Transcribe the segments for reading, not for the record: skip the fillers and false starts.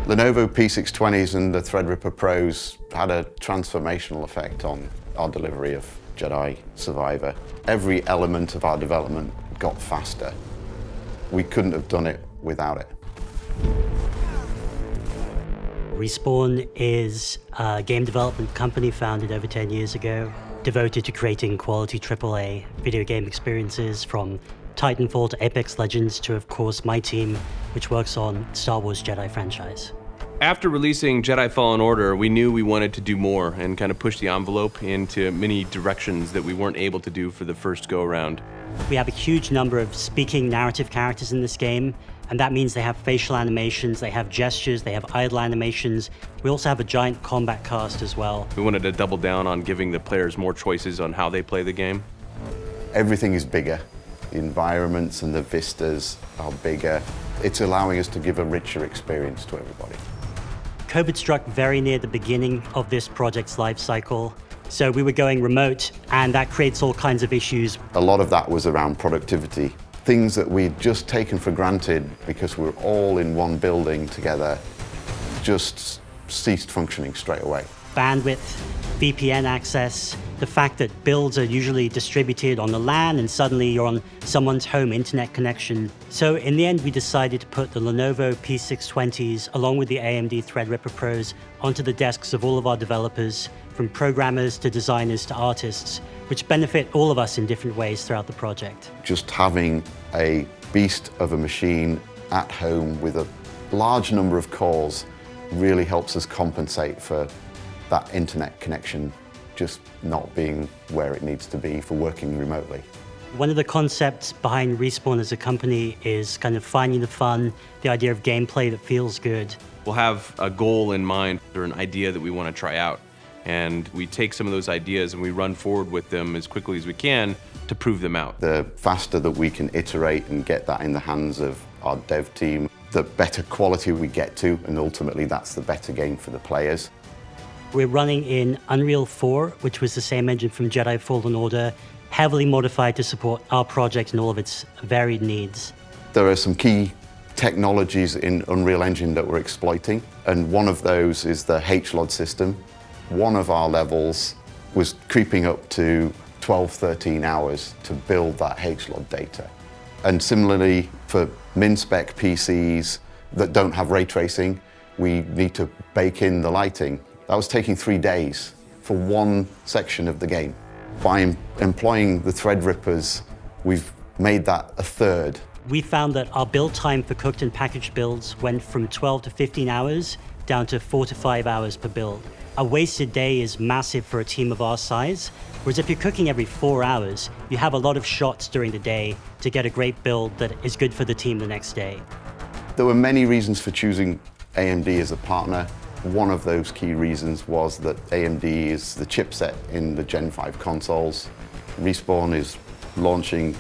Lenovo P620s and the Threadripper Pros had a transformational effect on our delivery of Jedi Survivor. Every element of our development got faster. We couldn't have done it without it. Respawn is a game development company founded over 10 years ago, devoted to creating quality AAA video game experiences, from Titanfall to Apex Legends to, of course, my team, which works on Star Wars Jedi franchise. After releasing Jedi Fallen Order, we knew we wanted to do more and kind of push the envelope into many directions that we weren't able to do for the first go-around. We have a huge number of speaking narrative characters in this game, and that means they have facial animations, they have gestures, they have idle animations. We also have a giant combat cast as well. We wanted to double down on giving the players more choices on how they play the game. Everything is bigger. The environments and the vistas are bigger. It's allowing us to give a richer experience to everybody. COVID struck very near the beginning of this project's life cycle. So we were going remote, and that creates all kinds of issues. A lot of that was around productivity. Things that we'd just taken for granted because we were all in one building together just ceased functioning straight away. Bandwidth, VPN access, the fact that builds are usually distributed on the LAN and suddenly you're on someone's home internet connection. So in the end, we decided to put the Lenovo P620s along with the AMD Threadripper Pros onto the desks of all of our developers, from programmers to designers to artists, which benefit all of us in different ways throughout the project. Just having a beast of a machine at home with a large number of cores really helps us compensate for that internet connection just not being where it needs to be for working remotely. One of the concepts behind Respawn as a company is kind of finding the fun, the idea of gameplay that feels good. We'll have a goal in mind or an idea that we want to try out. And we take some of those ideas and we run forward with them as quickly as we can to prove them out. The faster that we can iterate and get that in the hands of our dev team, the better quality we get to, and ultimately that's the better game for the players. We're running in Unreal 4, which was the same engine from Jedi Fallen Order, heavily modified to support our project and all of its varied needs. There are some key technologies in Unreal Engine that we're exploiting, and one of those is the HLOD system. One of our levels was creeping up to 12, 13 hours to build that HLOD data. And similarly, for min-spec PCs that don't have ray tracing, we need to bake in the lighting. That was taking 3 days for one section of the game. By employing the Threadrippers, we've made that a third. We found that our build time for cooked and packaged builds went from 12 to 15 hours down to 4 to 5 hours per build. A wasted day is massive for a team of our size, whereas if you're cooking every 4 hours, you have a lot of shots during the day to get a great build that is good for the team the next day. There were many reasons for choosing AMD as a partner. One of those key reasons was that AMD is the chipset in the Gen 5 consoles. Respawn is launching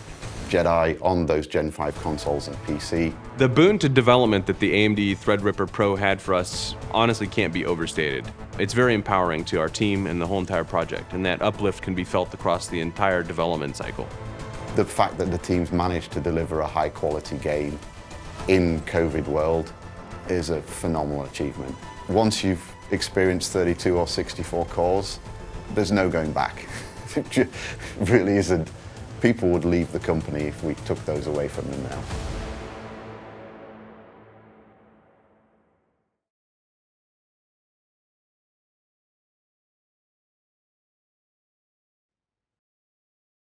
Jedi on those Gen 5 consoles and PC. The boon to development that the AMD Threadripper Pro had for us honestly can't be overstated. It's very empowering to our team and the whole entire project, and that uplift can be felt across the entire development cycle. The fact that the teams managed to deliver a high quality game in COVID world is a phenomenal achievement. Once you've experienced 32 or 64 cores, there's no going back. It really isn't. People would leave the company if we took those away from them now.